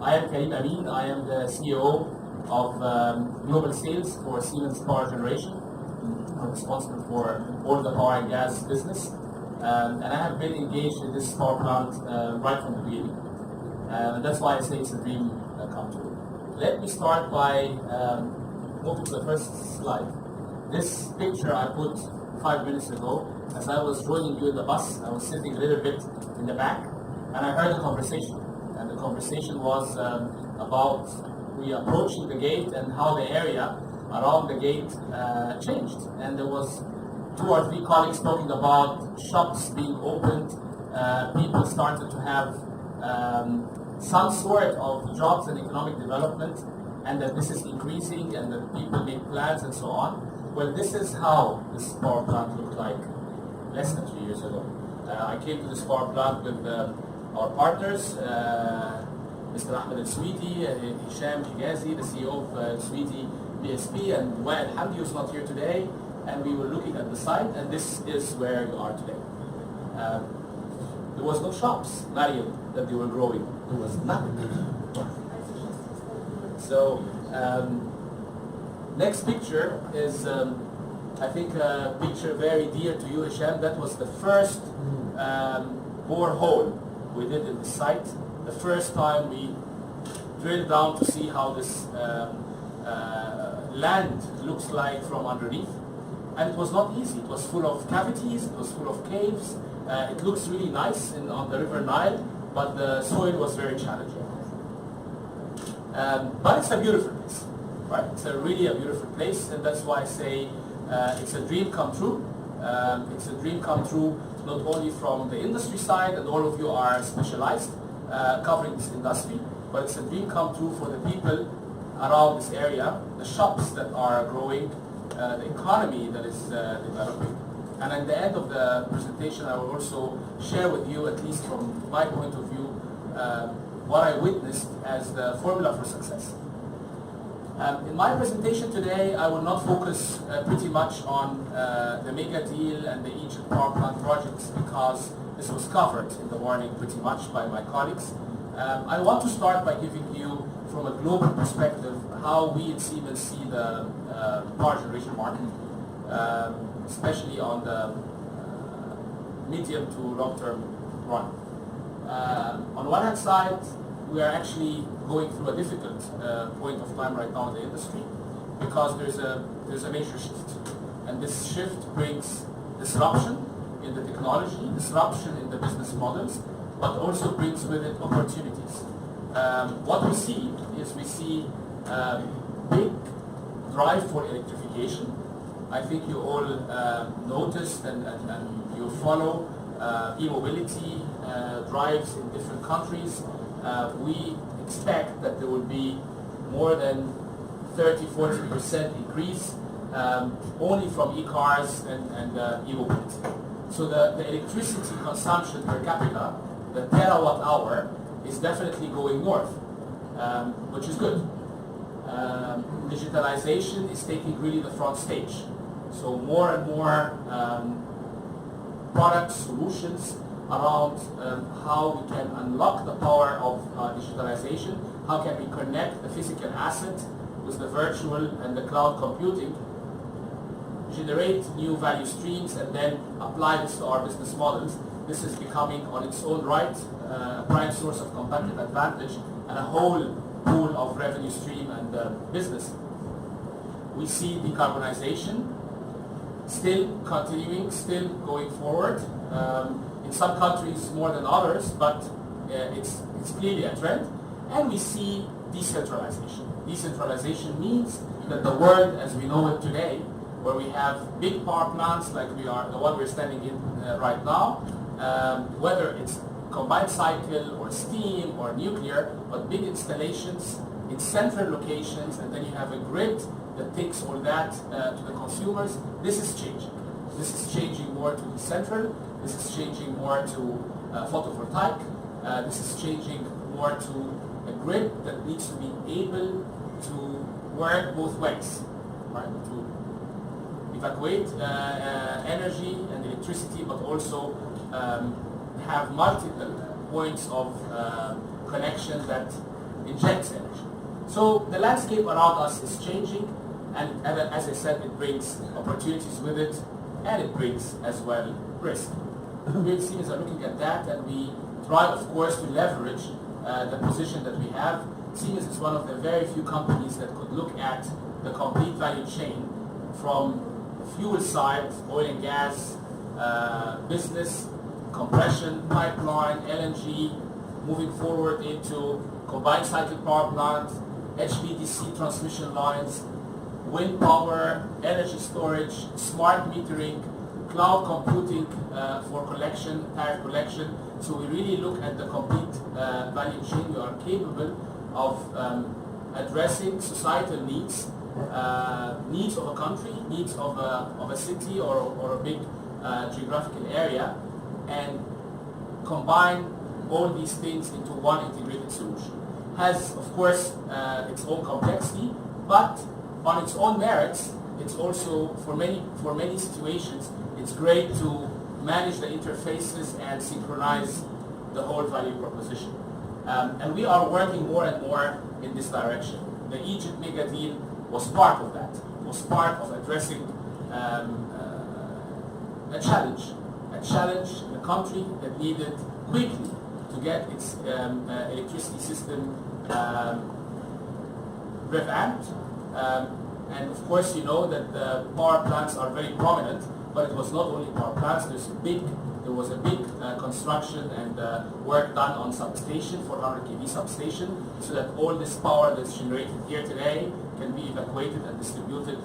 I am Karin Amin. I am the CEO of Global Sales for Siemens Power Generation. I'm responsible for all the power and gas business. And I have been engaged in this power plant right from the beginning. And that's why I say it's a dream come true. Let me start by moving to the first slide. This picture I put 5 minutes ago. As I was joining you in the bus, I was sitting a little bit in the back, and I heard a conversation. And the conversation was about we approaching the gate and how the area around the gate changed. And there was 2 or 3 colleagues talking about shops being opened. People started to have some sort of jobs and economic development, and that this is increasing, and that people make plans and so on. Well, this is how this power plant looked like less than 3 years ago. I came to this power plant with our partners, Mr. Ahmed al-Sweety, Hisham Higazi, the CEO of Sweety BSP, and Wael Hamdi, who's not here today. And we were looking at the site, and this is where you are today. There was no shops, Mariam, that they were growing. There was nothing. So, next picture is, I think, a picture very dear to you, Hisham. That was the first borehole we did in the site. The first time we drilled down to see how this land looks like from underneath. And it was not easy. It was full of cavities, it was full of caves. It looks really nice on the River Nile, but the soil was very challenging. But it's a beautiful place, right? It's really a beautiful place, and that's why I say it's a dream come true. It's a dream come true not only from the industry side, and all of you are specialized covering this industry, but it's a dream come true for the people around this area, the shops that are growing, the economy that is developing. And at the end of the presentation, I will also share with you, at least from my point of view, what I witnessed as the formula for success. In my presentation today, I will not focus pretty much on the mega deal and the Egypt power plant projects, because this was covered in the morning pretty much by my colleagues. I want to start by giving you, from a global perspective, how we at Siemens see the power generation market, especially on the medium to long-term run. On one hand side, we are actually going through a difficult point of time right now in the industry, because there's a major shift, and this shift brings disruption in the technology, disruption in the business models, but also brings with it opportunities. What we see is big drive for electrification. I think you all noticed and you follow e-mobility drives in different countries. We expect that there will be more than 30-40% increase only from e-cars and e-mobility. So the electricity consumption per capita, the terawatt hour, is definitely going north, which is good. Digitalization is taking really the front stage. So more and more products, solutions around how we can unlock the power of digitalization, how can we connect the physical asset with the virtual and the cloud computing, generate new value streams, and then apply this to our business models. This is becoming on its own right a prime source of competitive advantage and a whole pool of revenue stream and business. We see decarbonization still continuing, still going forward. In some countries more than others, but it's clearly a trend. And we see decentralization. Decentralization means that the world as we know it today, where we have big power plants like we are the one we're standing in right now, whether it's combined cycle or steam or nuclear, but big installations in central locations, and then you have a grid that takes all that to the consumers. This is changing. This is changing more to decentral. This is changing more to photovoltaic. This is changing more to a grid that needs to be able to work both ways, right? To evacuate energy and electricity, but also have multiple points of connection that injects energy. So the landscape around us is changing, and as I said, it brings opportunities with it, and it brings as well risk. We at Siemens are looking at that, and we try, of course, to leverage the position that we have. Siemens is one of the very few companies that could look at the complete value chain from fuel side, oil and gas, business, compression, pipeline, LNG, moving forward into combined cycle power plant, HVDC transmission lines, wind power, energy storage, smart metering, cloud computing for collection, tariff collection. So we really look at the complete value chain. We are capable of addressing societal needs, needs of a country, needs of a city or a big geographical area, and combine all these things into one integrated solution. Has, of course, its own complexity, but on its own merits, it's also, for many situations, it's great to manage the interfaces and synchronize the whole value proposition. And we are working more and more in this direction. The Egypt mega deal was part of that, was part of addressing a challenge in a country that needed quickly to get its electricity system revamped. And of course, you know that the power plants are very prominent, but it was not only power plants. There was a big construction and work done on substation, 400 kV substation, so that all this power that's generated here today can be evacuated and distributed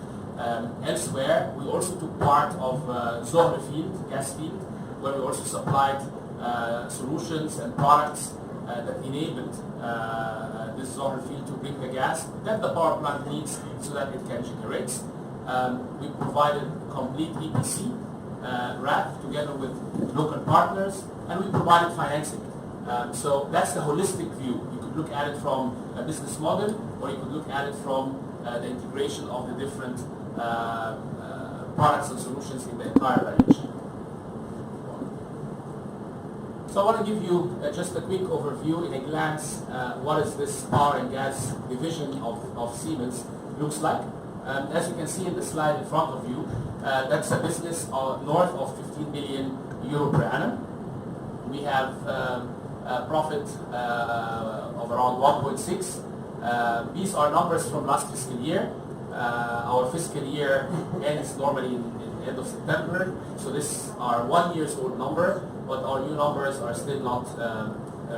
elsewhere. We also took part of Zohre field, gas field, where we also supplied solutions and products that enabled this Zohre field to bring the gas that the power plant needs so that it can generate. We provided complete EPC wrap together with local partners, and we provided financing. So that's the holistic view. You could look at it from a business model, or you could look at it from the integration of the different products and solutions in the entire value chain. So I want to give you just a quick overview in a glance what is this power and gas division of Siemens looks like. As you can see in the slide in front of you, that's a business north of 15 billion euro per annum. We have a profit of around 1.6. These are numbers from last fiscal year. Our fiscal year ends normally in the end of September, so these are 1 year's old number, but our new numbers are still not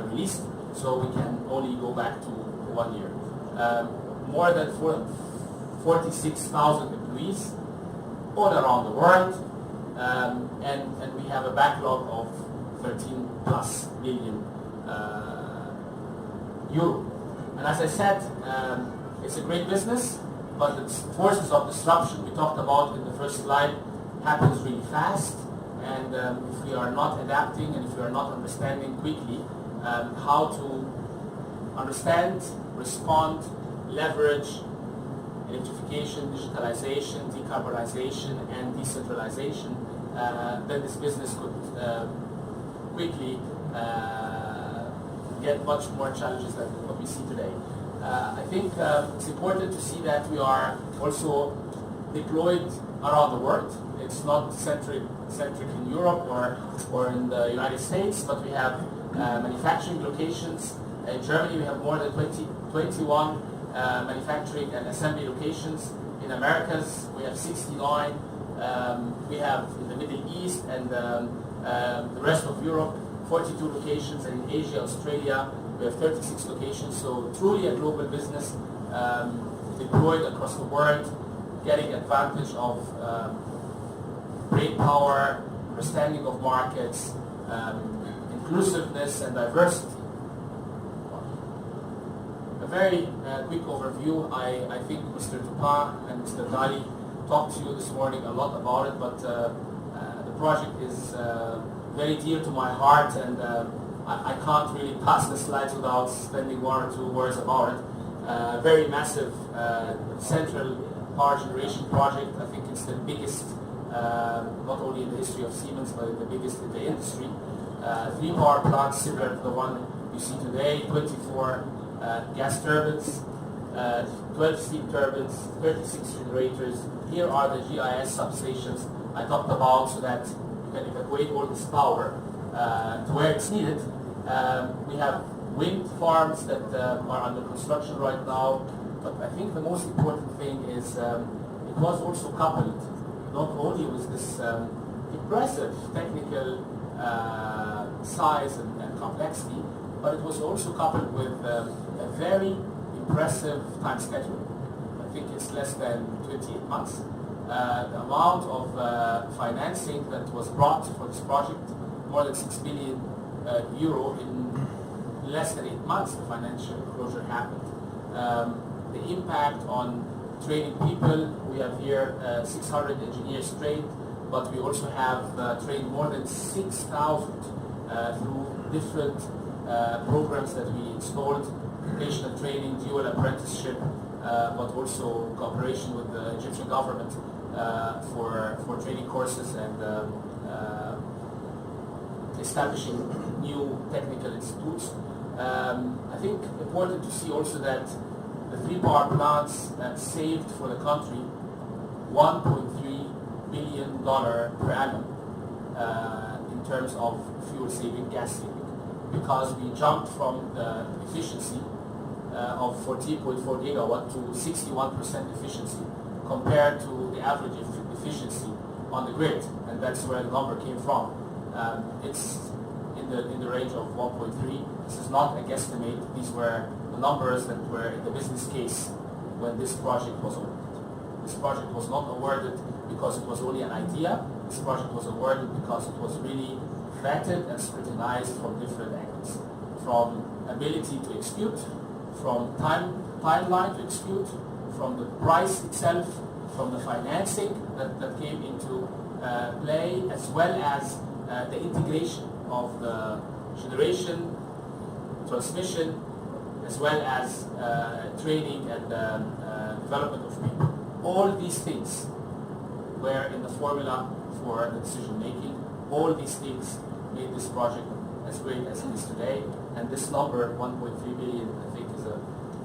released, so we can only go back to 1 year. More than 46,000 employees all around the world, and we have a backlog of 13 plus billion euro. And as I said, it's a great business, but the forces of disruption we talked about in the first slide happens really fast, and if we are not adapting and if we are not understanding quickly how to understand, respond, leverage electrification, digitalization, decarbonization, and decentralization, then this business could quickly get much more challenges than what we see today. I think it's important to see that we are also deployed around the world. It's not centric in Europe or in the United States, but we have manufacturing locations. In Germany, we have more than 21 manufacturing and assembly locations. In Americas, we have 69. We have in the Middle East and the rest of Europe, 42 locations, and in Asia, Australia, we have 36 locations. So truly a global business deployed across the world, getting advantage of repower, understanding of markets, inclusiveness and diversity. A very quick overview. I think Mr. Tupa and Mr. Dali talked to you this morning a lot about it, but the project is very dear to my heart, and I can't really pass the slides without spending 1 or 2 words about it. Very massive central power generation project. I think it's the biggest, not only in the history of Siemens, but the biggest in the industry. 3 power plants similar to the one you see today, 24 gas turbines, 12 steam turbines, 36 generators. Here are the GIS substations I talked about, so that you can evacuate all this power to where it's needed. We have wind farms that are under construction right now, but I think the most important thing is it was also coupled not only with this impressive technical size and complexity, but it was also coupled with a very impressive time schedule. I think it's less than 28 months. The amount of financing that was brought for this project, more than 6 billion euro in less than 8 months, the financial closure happened. The impact on training people, we have here 600 engineers trained, but we also have trained more than 6,000 through different programs that we installed, vocational training, dual apprenticeship, but also cooperation with the Egyptian government for training courses and establishing new technical institutes. I think important to see also that the 3 power plants saved for the country $1.3 billion per annum in terms of fuel saving, gas saving, because we jumped from the efficiency of 14.4 gigawatt to 61% efficiency compared to the average efficiency on the grid, and that's where the number came from. It's in the range of 1.3. This is not a guesstimate. These were the numbers that were in the business case when this project was awarded. This project was not awarded because it was only an idea. This project was awarded because it was really vetted and scrutinized from different angles, from ability to execute, from timeline to execute, from the price itself, from the financing that came into play, as well as the integration of the generation, transmission, as well as training and development of people. All these things were in the formula for the decision making. All these things made this project as great as it is today. And this number, 1.3 billion, I think is a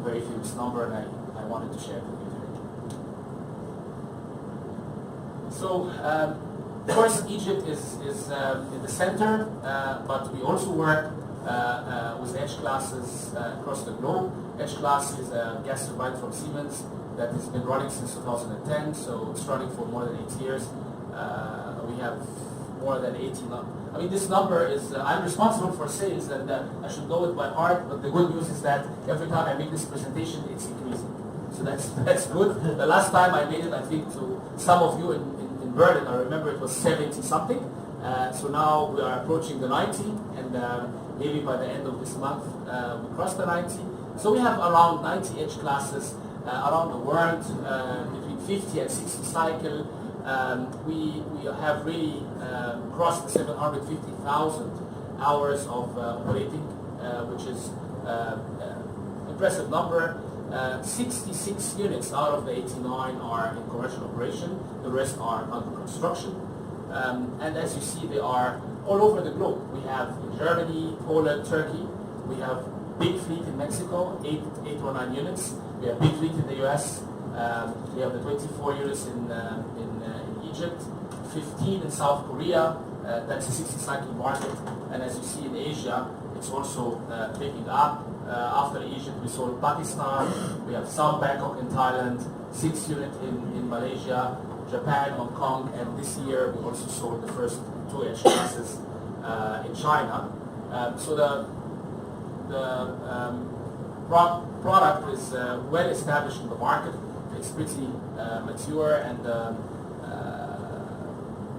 very famous number, and I wanted to share it with you today. So, of course, Egypt is in the center, but we also work with H-classes across the globe. H-class is a gas turbine from Siemens that has been running since 2010, so it's running for more than 8 years. We have more than 80. I mean, this number is, I'm responsible for sales, and I should know it by heart, but the good news is that every time I make this presentation, it's increasing. So that's good. The last time I made it, I think, to some of you in Berlin, I remember it was 70 something. So now we are approaching the 90, and maybe by the end of this month, we cross the 90. So we have around 90 H classes around the world, between 50 and 60 cycle. We have really crossed the 750,000 hours of operating, which is impressive number. 66 units out of the 89 are in commercial operation. The rest are under construction. And as you see, they are all over the globe. We have in Germany, Poland, Turkey. We have big fleet in Mexico, 809 units. We have big fleet in the US. We have the 24 units in Egypt, 15 in South Korea. That's a 60 cycle market. And as you see in Asia, it's also picking up. After Egypt, we sold Pakistan. We have some Bangkok in Thailand, 6 units in Malaysia, Japan, Hong Kong, and this year we also sold the first 2 H classes in China. So the product is well established in the market. It's pretty mature and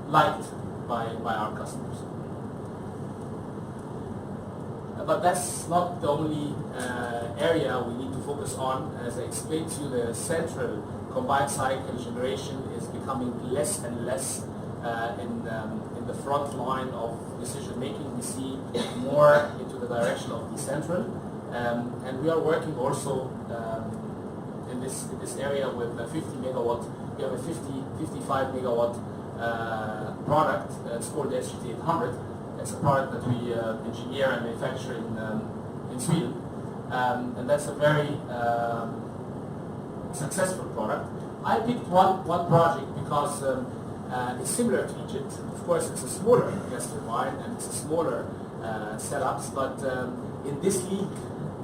liked by our customers. But that's not the only area we need to focus on. As I explained to you, the central combined cycle generation is becoming less and less in the front line of decision making. We see more into the direction of decentral, and we are working also in this area with a 50 megawatt. We have a 55 megawatt product. It's called the SGT 800. It's a product that we engineer and manufacture in Sweden. and that's a very successful product. I picked one project because it's similar to Egypt. Of course, it's a smaller gas turbine and it's a smaller setups, but in this league,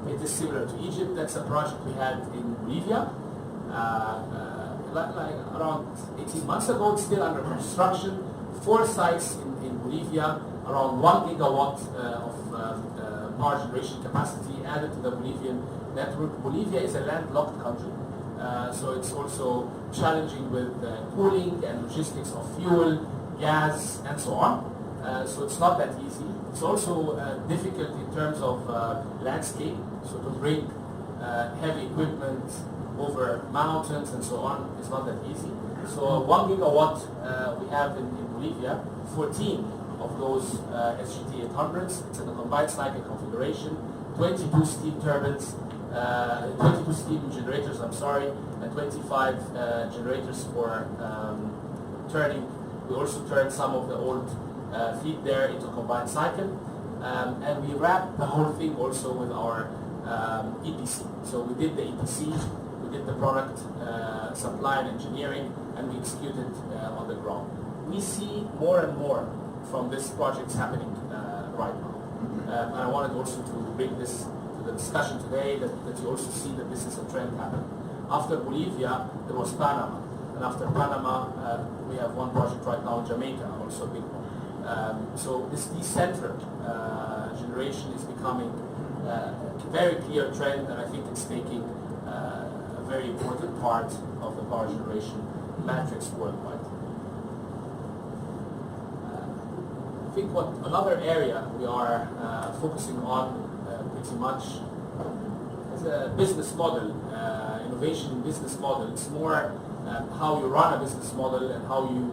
it is similar to Egypt. That's a project we had in Bolivia. Like around 18 months ago. It's still under construction. 4 sites in Bolivia, around 1 gigawatt of power generation capacity added to the Bolivian network. Bolivia is a landlocked country, so it's also challenging with cooling and logistics of fuel, gas, and so on. So it's not that easy. It's also difficult in terms of landscape, so to bring heavy equipment over mountains and so on is not that easy. So 1 gigawatt we have in Bolivia, 14 of those SGT 800s. It's in a combined cycle configuration, 22 steam turbines, 22 steam generators, and 25 generators for turning. We also turned some of the old fleet there into combined cycle, and we wrapped the whole thing also with our EPC. So we did the EPC, we did the product supply and engineering, and we executed on the ground. We see more and more from these projects happening right now. And I wanted also to bring this to the discussion today, that you also see that this is a trend happening. After Bolivia, there was Panama. And after Panama, we have one project right now in Jamaica, also a big one. So this decentral generation is becoming a very clear trend, and I think it's taking a very important part of the power generation matrix worldwide. I think what another area we are focusing on pretty much is a business model, innovation in business model. It's more how you run a business model and how you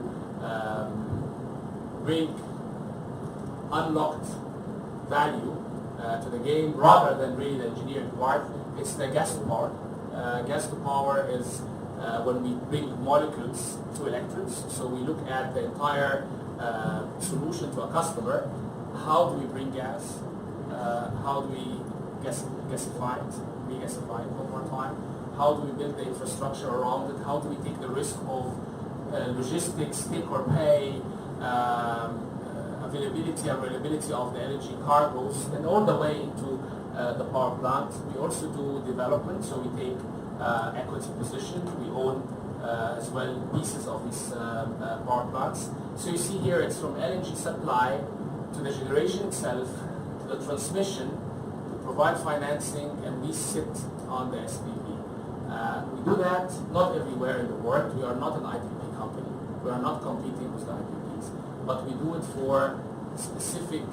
bring unlocked value to the game rather than really the engineering part. It's the gas to power. Gas to power is when we bring molecules to electrodes. So we look at the entire solution to a customer. How do we bring gas? How do we gasify it? Regasify it one more time? How do we build the infrastructure around it? How do we take the risk of logistics, take or pay, availability and reliability of the LNG cargoes, and all the way into the power plant. We also do development, so we take equity position. We own as well pieces of these power plants. So you see here it's from LNG supply to the generation itself, to the transmission, to provide financing, and we sit on the SPV. We do that not everywhere in the world. We are not an IPP company. We are not competing with the IPPs, but we do it for specific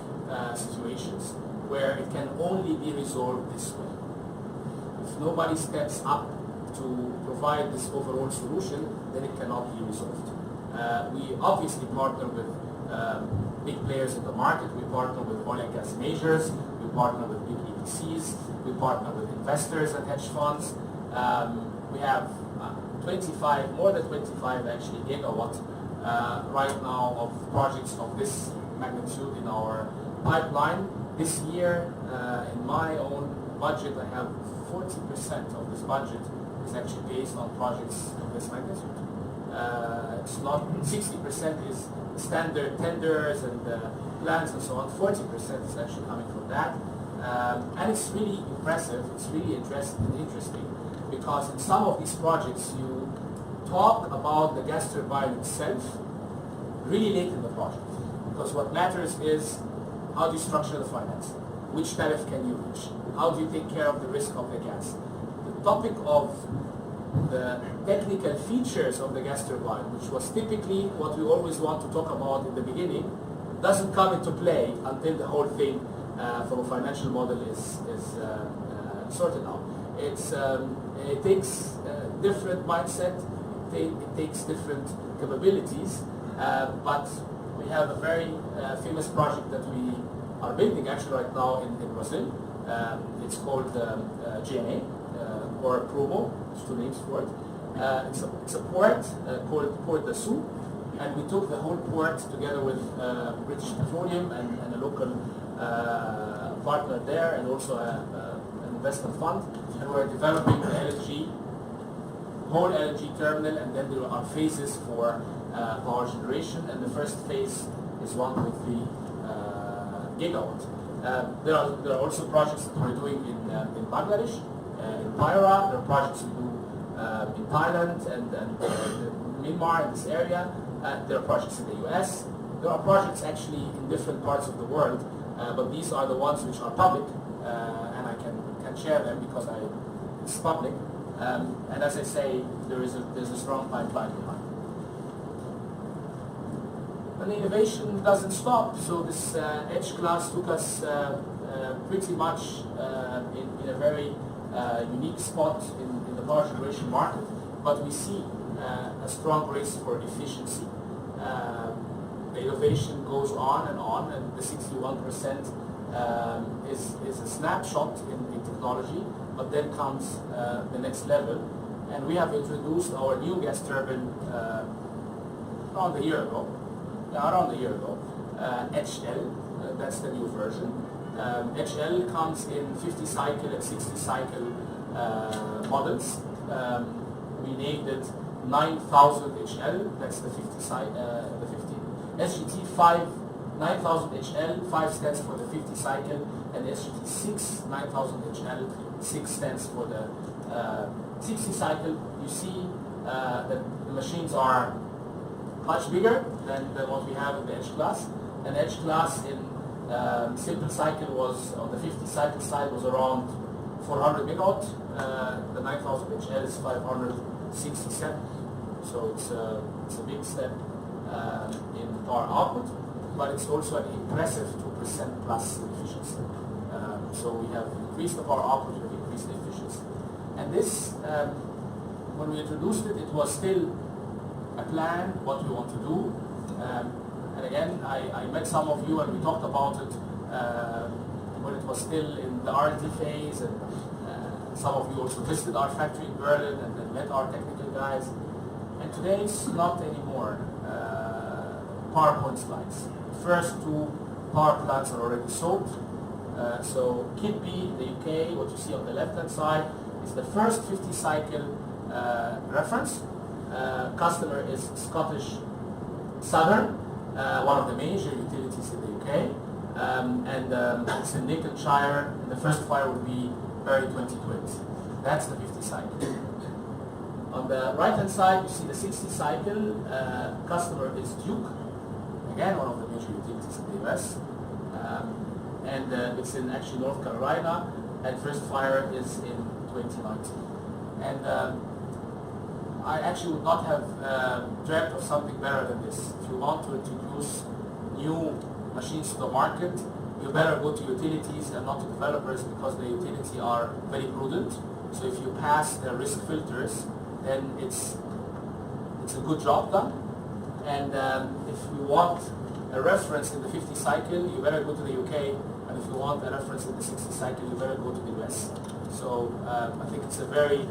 situations where it can only be resolved this way. If nobody steps up to provide this overall solution, then it cannot be resolved. We obviously partner with big players in the market. We partner with oil and gas majors. We partner with big EPCs. We partner with investors and hedge funds. We have more than 25 actually gigawatt right now of projects of this magnitude in our pipeline. This year, in my own budget, I have 40% of this budget is actually based on projects of this magnitude. It's not 60% is standard tenders and plans and so on. 40% is actually coming from that, and it's really impressive. It's really interesting because in some of these projects you talk about the gas turbine itself really late in the project, because what matters is how do you structure the finance, which tariff can you reach, how do you take care of the risk of the gas. The topic of the technical features of the gas turbine, which was typically what we always want to talk about in the beginning, doesn't come into play until the whole thing from a financial model is sorted out. It takes different mindset, it takes different capabilities, but we have a very famous project that we are building actually right now in Brazil. It's called GNA, or Promo, there's two names for it. It's a port called Port da Sul, and we took the whole port together with British Petroleum and a local partner there, and also an investment fund, and we're developing the whole LNG terminal, and then there are phases for power generation, and the first phase is 1.3 gigawatt. There are also projects that we're doing in Bangladesh, in Pyra. There are projects we do in Thailand and Myanmar, in this area. There are projects in the US. There are projects actually in different parts of the world, but these are the ones which are public, and I can share them because it's public. And as I say, there's a strong pipeline behind. And innovation doesn't stop, so this HL-class took us pretty much in a very unique spot in the power generation market, but we see a strong race for efficiency. The innovation goes on, and the 61% is a snapshot in technology, but then comes the next level. And we have introduced our new gas turbine around a year ago. HL, that's the new version. HL comes in 50 cycle and 60 cycle models. We named it 9000 HL, that's the 50 SGT 5 9000 HL, 5 stands for the 50 cycle, and SGT 6 9000 HL, 6 stands for the 60 cycle. You see that the machines are much bigger than what we have in the HL-class. And HL-class in simple cycle was, on the 50 cycle side, was around 400 megawatt. The 9000 HL is 567. So it's a big step in power output, but it's also an impressive 2% plus in efficiency. So we have increased the power output, we have increased the efficiency. And this, when we introduced it, it was still a plan, what we want to do. And again, I met some of you and we talked about it when it was still in the R&D phase, and some of you also visited our factory in Berlin and then met our technical guys. And today it's not anymore PowerPoint slides. The first 2 power plants are already sold. So Kidby, the UK, what you see on the left-hand side, is the first 50 cycle reference. Customer is Scottish Southern, one of the major utilities in the UK, and it's in Lincolnshire, and the first fire will be early 2020. That's the 50 cycle. On the right-hand side, you see the 60 cycle. Customer is Duke, again one of the major utilities in the US, and it's in actually North Carolina, and first fire is in 2019. And I actually would not have dreamt of something better than this. If you want to introduce new machines to the market, you better go to utilities and not to developers, because the utility are very prudent. So if you pass the risk filters, then it's a good job done. And if you want a reference in the 50 cycle, you better go to the UK, and if you want a reference in the 60 cycle, you better go to the US. So I think it's a very,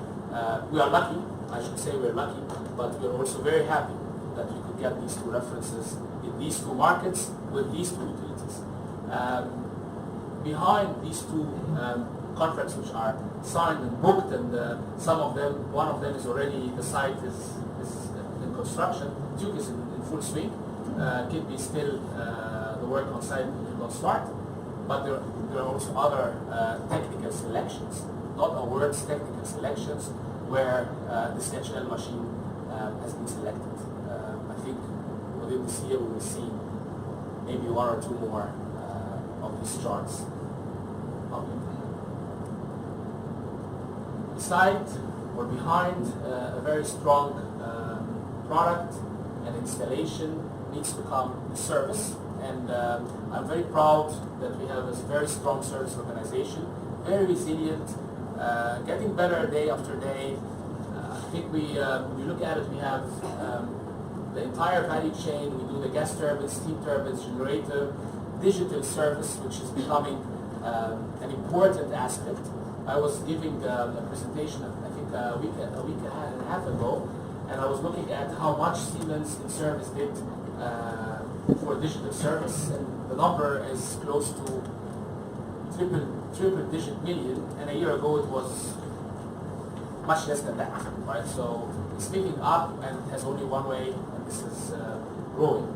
we are lucky, I should say we're lucky, but we're also very happy that we could get these 2 references in these 2 markets with these 2 utilities. Behind these 2 contracts which are signed and booked, and some of them, one of them is already, the site is in construction. Duke is in full swing. Kidby is still, the work on site did not start, but there are also other technical selections, not awards, technical selections, where this HL machine has been selected. I think within this year we will see maybe 1 or 2 more of these charts. Beside or behind a very strong product and installation needs to come service, and I'm very proud that we have a very strong service organization, very resilient, getting better day after day. I think we look at it, we have the entire value chain. We do the gas turbines, steam turbines, generator, digital service, which is becoming an important aspect. I was giving a presentation, I think a week and a half ago, and I was looking at how much Siemens in service did for digital service, and the number is close to triple triple-digit million, and a year ago it was much less than that, right? So it's picking up, and it has only one way, and this is growing.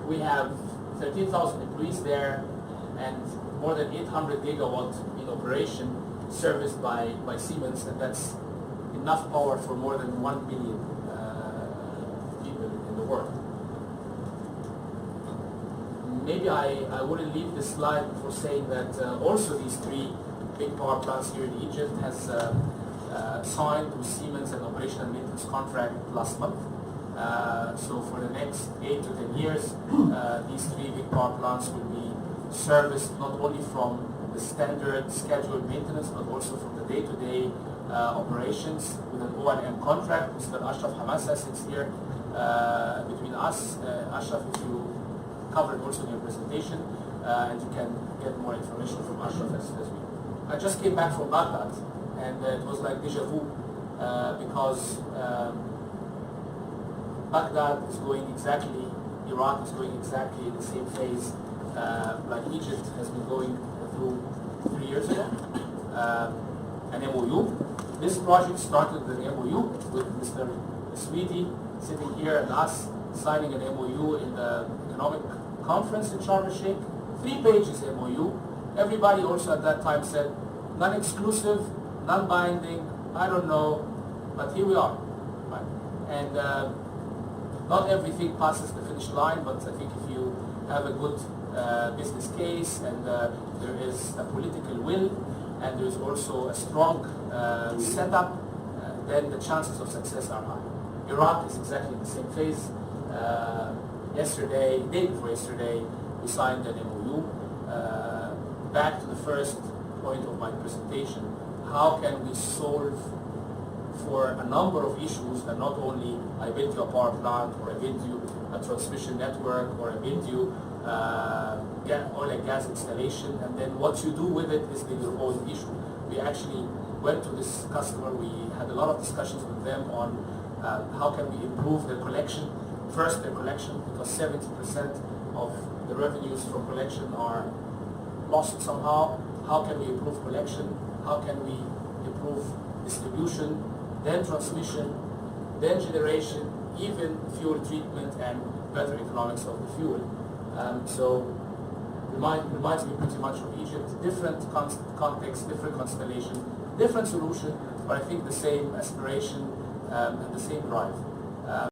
We have 13,000 employees there, and more than 800 gigawatt in operation, serviced by Siemens, and that's enough power for more than 1 billion people in the world. Maybe I wouldn't leave this slide before saying that also these three big power plants here in Egypt has signed with Siemens an operational maintenance contract last month. So for the next 8 to 10 years, these three big power plants will be serviced not only from the standard scheduled maintenance, but also from the day-to-day operations with an O&M contract. Mr. Ashraf Hamassa sits here between us. Ashraf, if you covered also in your presentation, and you can get more information from Ashraf as well. I just came back from Baghdad, and it was like deja vu, because Baghdad is going exactly, Iraq is going exactly in the same phase like Egypt has been going through 3 years ago. An MOU. This project started with an MOU with Mr. Sweetie sitting here and us signing an MOU in the economic conference in Sharm el-Sheikh. 3 pages MOU. Everybody also at that time said non-exclusive, non-binding, I don't know, but here we are. Right? And not everything passes the finish line, but I think if you have a good business case and there is a political will and there is also a strong setup, then the chances of success are high. Iraq is exactly the same phase. Day before yesterday, we signed an MOU. Back to the first point of my presentation, how can we solve for a number of issues, and not only I build you a power plant, or I build you a transmission network, or I build you oil and gas installation, and then what you do with it is your own issue. We actually went to this customer, we had a lot of discussions with them on how can we improve their collection. First, their collection, because 70% of the revenues from collection are lost somehow. How can we improve collection? How can we improve distribution, then transmission, then generation, even fuel treatment and better economics of the fuel? So reminds me pretty much of Egypt. Different context, different constellation, different solution, but I think the same aspiration and the same drive.